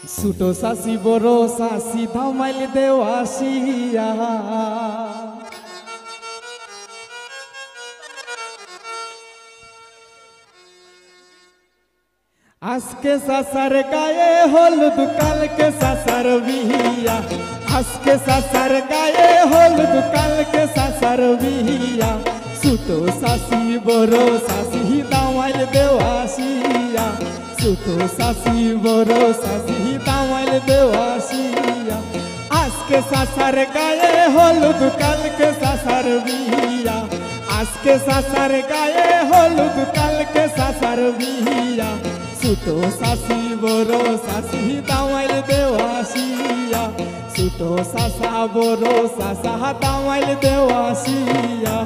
ছোট চাচি বড় চাচি ধামাইল দেওয়াশিয়া আজকে চাচার গায়ে হলুদ কালকে চাচার বিয়া আজকে চাচার গায়ে হলুদ কালকে চাচার বিয়া ছোট চাচি বড় চাচি ধামাইল দেওয়াশিয়া ছোট চাচি বড় চাচি ধামাইল দেওয়াশিয়া আজকে চাচার গায়ে হলুদ কালকে চাচার বিয়া আজকে চাচার গায়ে হলুদ কালকে চাচার বিয়া ছোট চাচি বড় চাচি ধামাইল দেওয়াশিয়া ছোট চাচা বড় চাচা ধামাইল দেওয়াশিয়া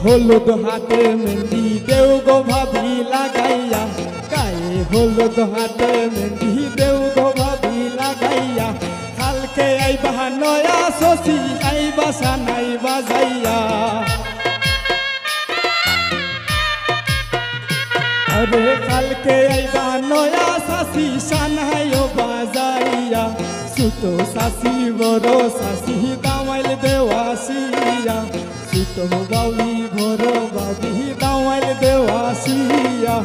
হলুদ হাতে মেহেন্দি দেও গো ভাবি লাগাইয়া গায়ে হলুদ হাতে মেহেন্দি দেও গো ভাবি লাগাইয়া কালকে আইবা নয়া শশী আইবা সানাই বাজাইয়া আরে কালকে আইবা নয়া শশী সানাইও বাজাইয়া ছোট চাচি বড় চাচি ধামাইল দেওয়াশিয়া ছোট বাউলি বড় বাবি ধামাইল দেওয়াশিয়া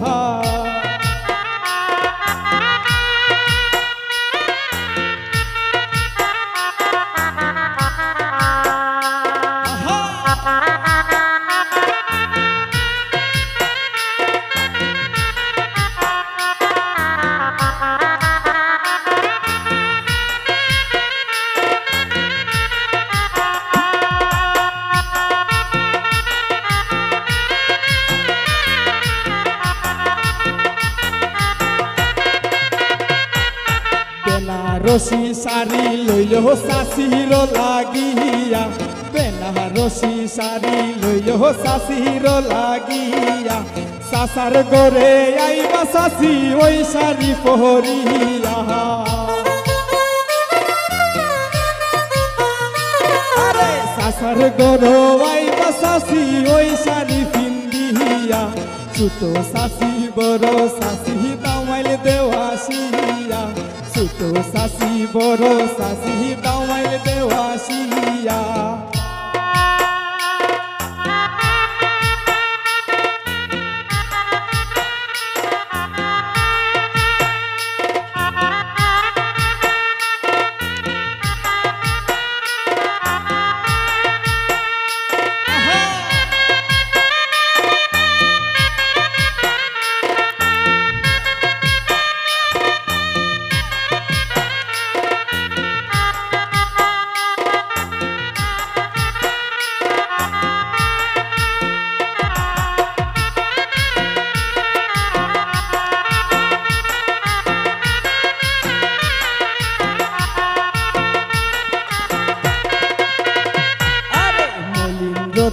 বেনারসি শাড়ি লইল চাচির লাগিয়া বেনারসি শাড়ি লইল চাচির লাগিয়া চাচার গরে আইবা চাচি ওই শাড়ি পহরিয়া আরে চাচার গরে আইবা চাচি ওই শাড়ি পিন্দিয়া ছোট চাচি বড় চাচি ধামাইল দেওয়াশিয়া ছোট চাচি বড় চাচি ধামাইল দেওয়াশিয়া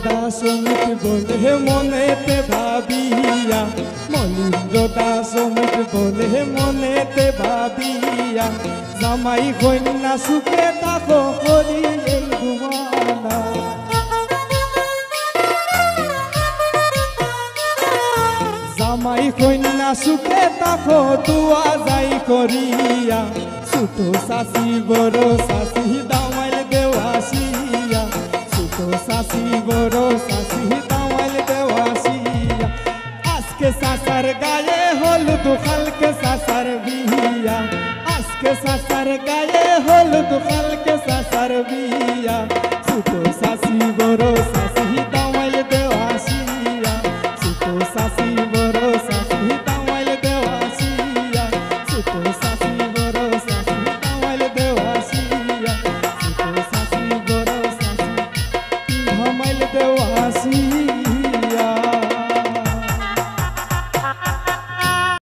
দাসমিত বলে মনেতে ভাবিয়া মনীন্দ্র দাসমিত বলে মনেতে ভাবিয়া জামাই কন্যা সুখে তাকো করি এই ঘুমানা জামাই কন্যা সুখে তাকো দুয়া যাই করিয়া ছোট চাচি বড় চাচি ধামাইল দেওয়াশিয়া ছোট চাচি বড় চাচি ধামাইল দেওয়াশিয়া আজকে চাচার গায়ে হলুদ কালকে চাচার বিয়া আজকে চাচার গায়ে হলুদ কালকে চাচার বিয়া